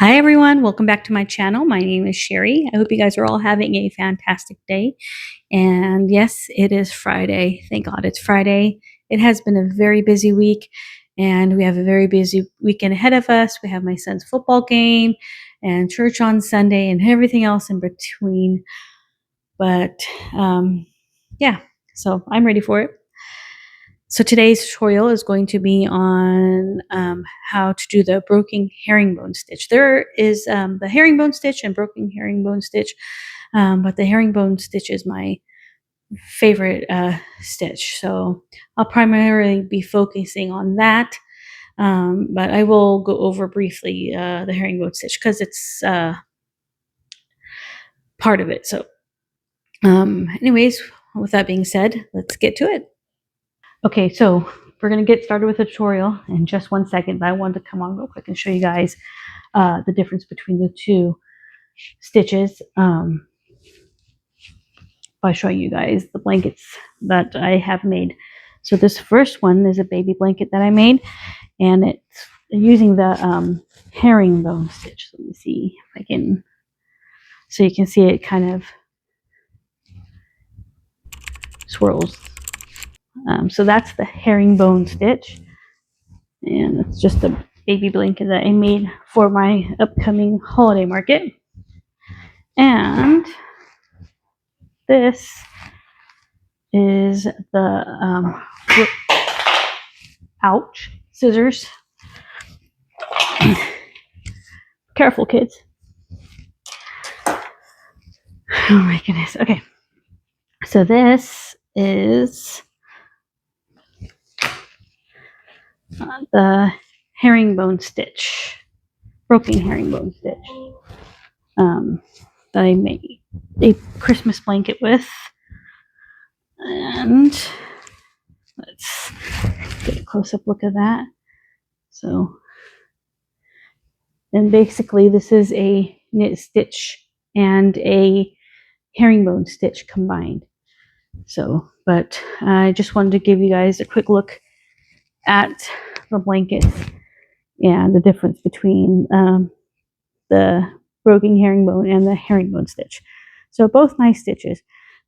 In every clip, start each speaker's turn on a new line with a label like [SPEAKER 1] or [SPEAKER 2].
[SPEAKER 1] Hi everyone, welcome back to my channel. My name is Sherie. I hope you guys are all having a fantastic day. And yes, it is Friday. Thank God it's Friday. It has been a very busy week and we have a very busy weekend ahead of us. We have my son's football game and church on Sunday and everything else in between. But yeah, so I'm ready for it. So today's tutorial is going to be on how to do the broken herringbone stitch. There is the herringbone stitch and broken herringbone stitch, but the herringbone stitch is my favorite stitch. So I'll primarily be focusing on that, but I will go over briefly the herringbone stitch because it's part of it. So anyways, with that being said, let's get to it. Okay, so we're going to get started with the tutorial in just 1 second, but I wanted to come on real quick and show you guys the difference between the two stitches by showing you guys the blankets that I have made. So this first one is a baby blanket that I made, and it's using the herringbone stitch. Let me see if I can, so you can see it kind of swirls. So that's the herringbone stitch, and it's just a baby blanket that I made for my upcoming holiday market. And this is the ouch, scissors. Careful, kids. Oh my goodness. Okay. So this is the herringbone stitch, broken herringbone stitch that I made a Christmas blanket with. And let's get a close-up look at that. So, and basically this is a knit stitch and a herringbone stitch combined. So, but I just wanted to give you guys a quick look at the blankets and the difference between the broken herringbone and the herringbone stitch. So both nice stitches,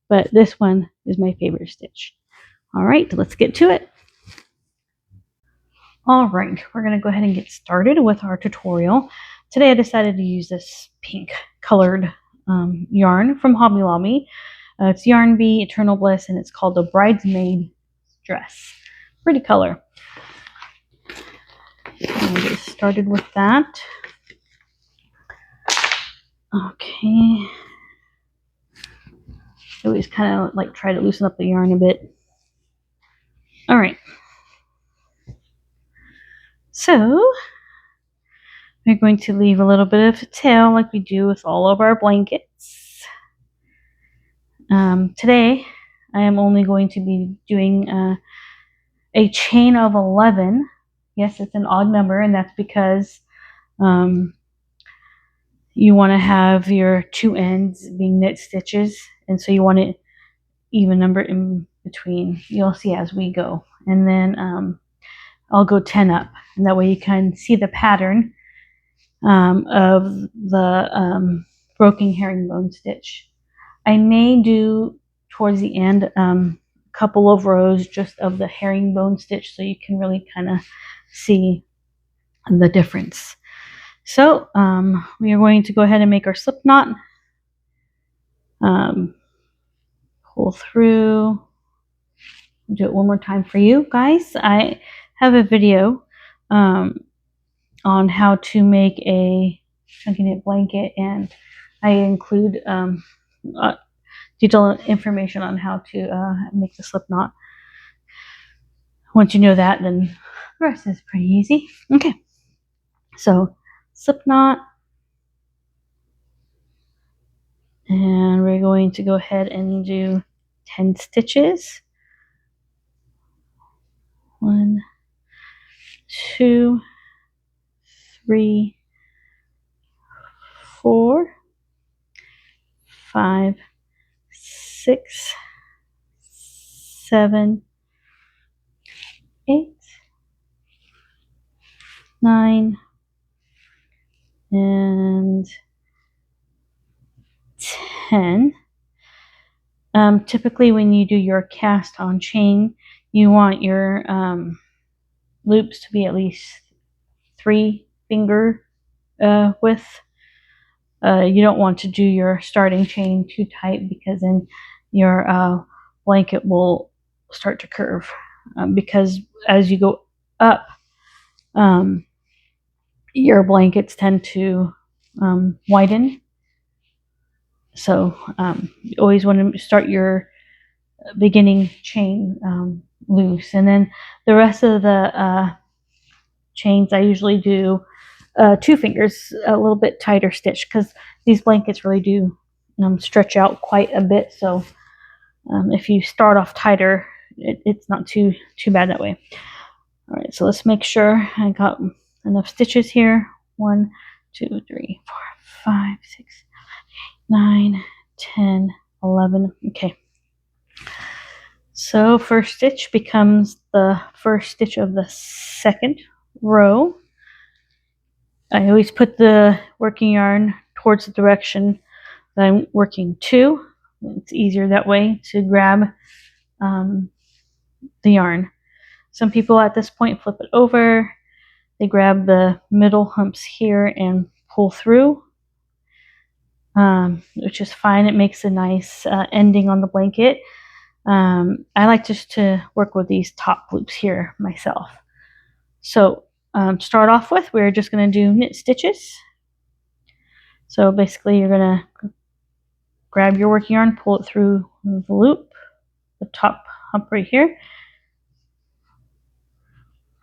[SPEAKER 1] but this one is my favorite stitch. All right, let's get to it. All right, we're going to go ahead and get started with our tutorial. Today I decided to use this pink colored yarn from Hobby Lobby. It's Yarn Bee Eternal Bliss, and it's called the Bridesmaid Dress. Pretty color. We'll get started with that. Okay. I always kind of like try to loosen up the yarn a bit. All right. So we're going to leave a little bit of a tail like we do with all of our blankets. Today I am only going to be doing a chain of 11. Yes, it's an odd number, and that's because you want to have your two ends being knit stitches, and so you want it even number in between. You'll see as we go, and then I'll go 10 up, and that way you can see the pattern of the broken herringbone stitch. I may do towards the end a couple of rows just of the herringbone stitch, so you can really kind of see the difference. So we are going to go ahead and make our slip knot. Pull through. I'll do it one more time for you guys. I have a video on how to make a chunky knit blanket, and I include detailed information on how to make the slip knot. Once you know that, then the rest is pretty easy. Okay, so slip knot, and we're going to go ahead and do 10 stitches. 1, 2, 3, 4, 5, 6, 7, 8, 9, and 10. Typically when you do your cast on chain, you want your loops to be at least 3 finger width. You don't want to do your starting chain too tight, because then your blanket will start to curve, because as you go up, your blankets tend to widen. So you always want to start your beginning chain loose, and then the rest of the chains I usually do 2 fingers, a little bit tighter stitch, because these blankets really do stretch out quite a bit. So if you start off tighter, it's not too bad that way. All right, so let's make sure I got enough stitches here. 1, 2, 3, 4, 5, 6, 9, 10, 11. Okay. So first stitch becomes the first stitch of the second row. I always put the working yarn towards the direction that I'm working to. It's easier that way to grab the yarn. Some people at this point flip it over. They grab the middle humps here and pull through, which is fine. It makes a nice ending on the blanket. I like just to work with these top loops here myself. So to start off with, we're just going to do knit stitches. So basically you're going to grab your working yarn, pull it through the loop, the top hump right here.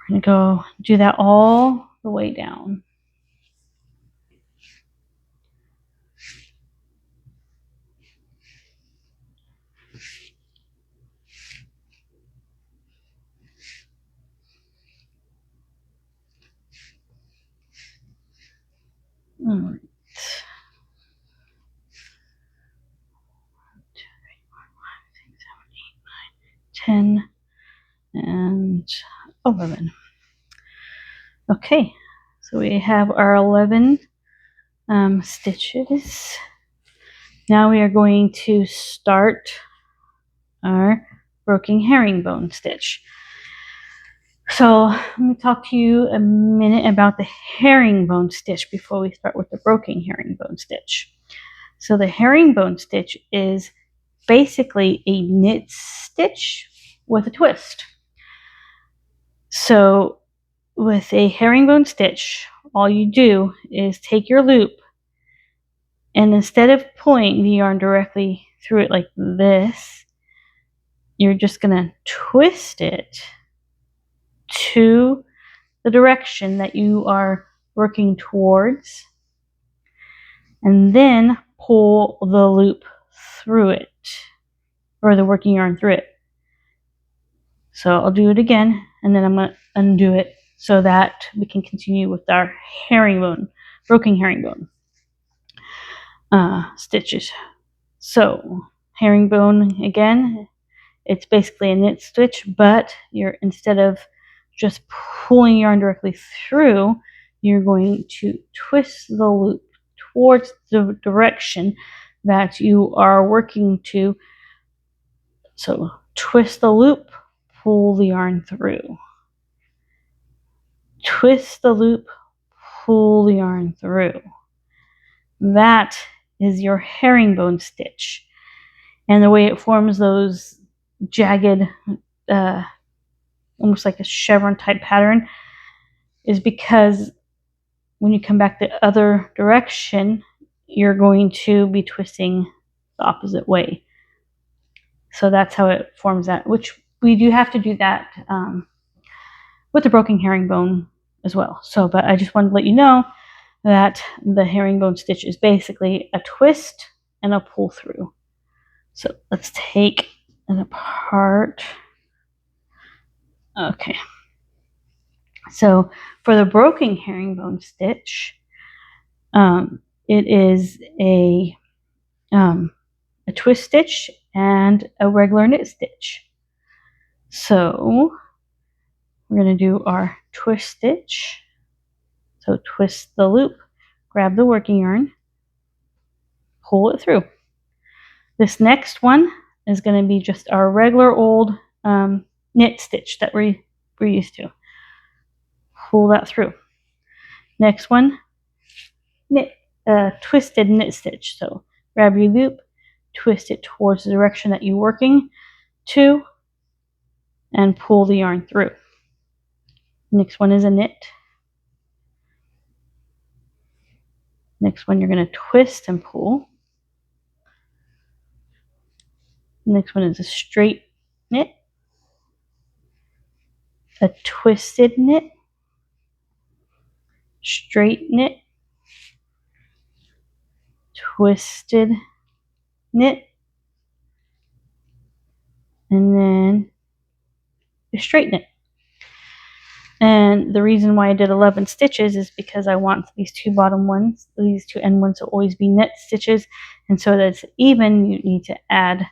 [SPEAKER 1] We're going to go do that all the way down. All right. 10 and 11. Okay, so we have our 11 stitches. Now we are going to start our broken herringbone stitch. So let me talk to you a minute about the herringbone stitch before we start with the broken herringbone stitch. So the herringbone stitch is basically a knit stitch with a twist. So with a herringbone stitch, all you do is take your loop, and instead of pulling the yarn directly through it like this, you're just going to twist it to the direction that you are working towards, and then pull the loop through it, or the working yarn through it. So I'll do it again, and then I'm going to undo it so that we can continue with our herringbone, broken herringbone stitches. So herringbone, again, it's basically a knit stitch, but you're, instead of just pulling yarn directly through, you're going to twist the loop towards the direction that you are working to. So twist the loop, pull the yarn through. Twist the loop, pull the yarn through. That is your herringbone stitch. And the way it forms those jagged, almost like a chevron type pattern, is because when you come back the other direction, you're going to be twisting the opposite way. So that's how it forms that, which we do have to do that with the broken herringbone as well. So, but I just wanted to let you know that the herringbone stitch is basically a twist and a pull through. So let's take it apart. Okay. So for the broken herringbone stitch, it is a twist stitch and a regular knit stitch. So we're going to do our twist stitch. So twist the loop, grab the working yarn, pull it through. This next one is going to be just our regular old knit stitch that we're used to. Pull that through. Next one, twisted knit stitch. So grab your loop, twist it towards the direction that you're working to, and pull the yarn through. Next one is a knit. Next one, you're going to twist and pull. Next one is a straight knit, a twisted knit, straight knit, twisted knit, and then a straight knit. And the reason why I did 11 stitches is because I want these two bottom ones, these two end ones to always be knit stitches. And so that it's even, you need to add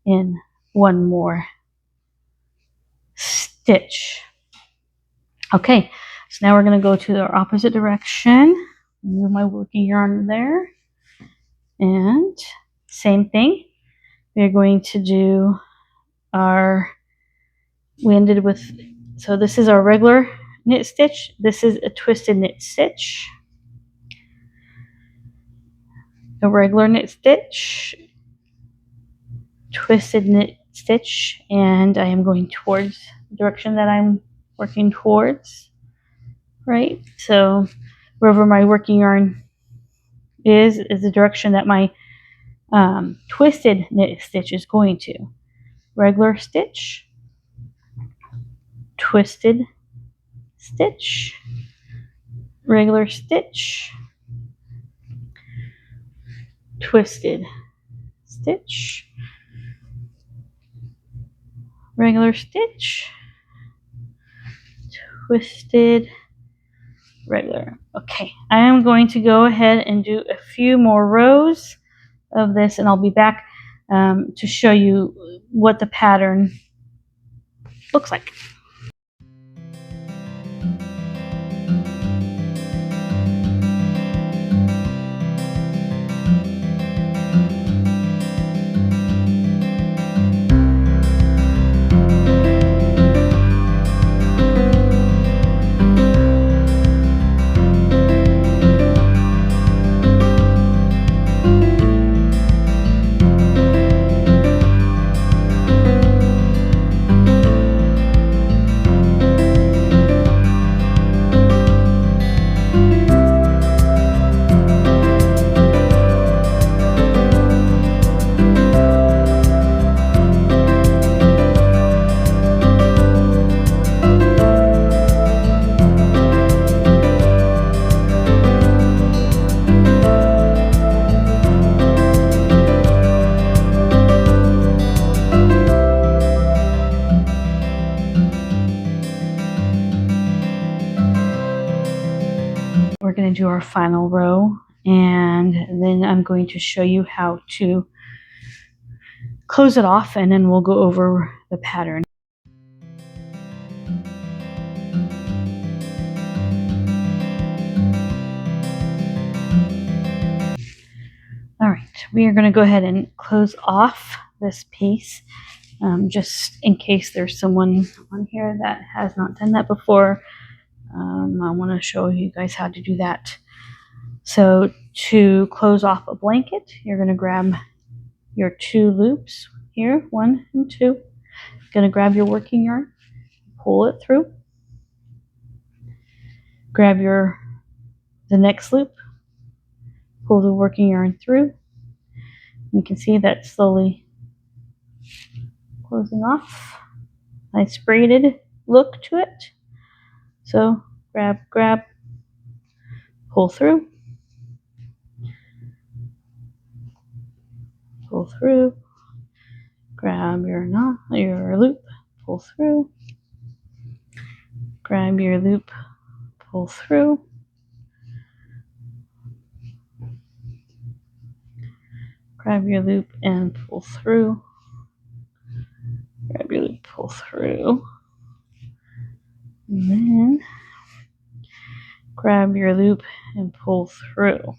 [SPEAKER 1] in one more stitch. Okay, so now we're going to go to the opposite direction. Move my working yarn there. And same thing. We're going to do we ended with, so this is our regular knit stitch. This is a twisted knit stitch. A regular knit stitch, twisted knit stitch, and I am going towards the direction that I'm working towards, right? So wherever my working yarn is the direction that my twisted knit stitch is going to. Regular stitch, twisted stitch, regular stitch, twisted stitch, regular stitch, twisted, regular. Okay, I am going to go ahead and do a few more rows of this, and I'll be back to show you what the pattern looks like. We're going to do our final row, and then I'm going to show you how to close it off, and then we'll go over the pattern. All right, we are going to go ahead and close off this piece, just in case there's someone on here that has not done that before. I want to show you guys how to do that. So to close off a blanket, you're going to grab your two loops here, 1 and 2. You're going to grab your working yarn, pull it through, grab the next loop, pull the working yarn through. You can see that slowly closing off. Nice braided look to it. So grab, pull through, grab your loop, pull through, grab your loop, pull through, grab your loop and pull through, grab your loop, pull through, and then grab your loop and pull through.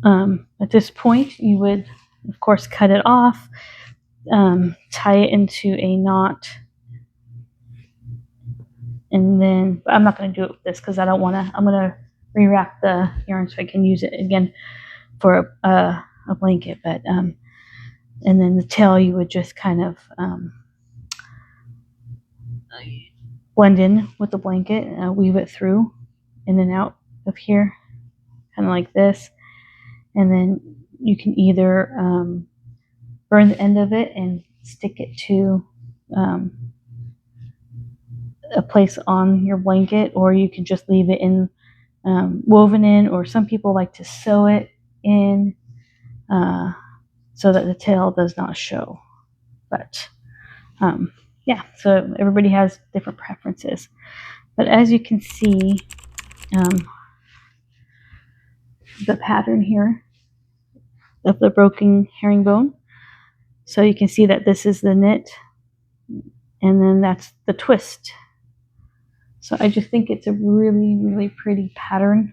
[SPEAKER 1] At this point, you would, of course, cut it off, tie it into a knot, and then I'm not going to do it with this because I don't want to. I'm going to rewrap the yarn so I can use it again for a blanket. But and then the tail you would just kind of blend in with the blanket, weave it through in and out of here, kind of like this, and then you can either burn the end of it and stick it to a place on your blanket, or you can just leave it in woven in, or some people like to sew it in so that the tail does not show. But yeah, so everybody has different preferences. But as you can see, the pattern here of the broken herringbone. So you can see that this is the knit, and then that's the twist. So I just think it's a really, really pretty pattern.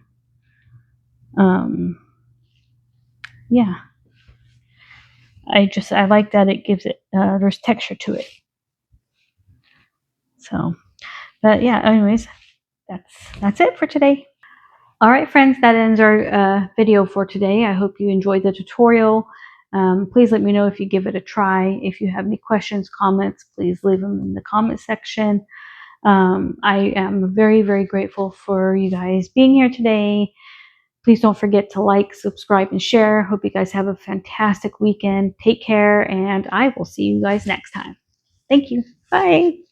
[SPEAKER 1] Yeah, I like that it gives it there's texture to it. So, but yeah, anyways, that's it for today. All right, friends, that ends our video for today. I hope you enjoyed the tutorial. Please let me know if you give it a try. If you have any questions, comments, please leave them in the comment section. I am very, very grateful for you guys being here today. Please don't forget to like, subscribe, and share. Hope you guys have a fantastic weekend. Take care, and I will see you guys next time. Thank you. Bye.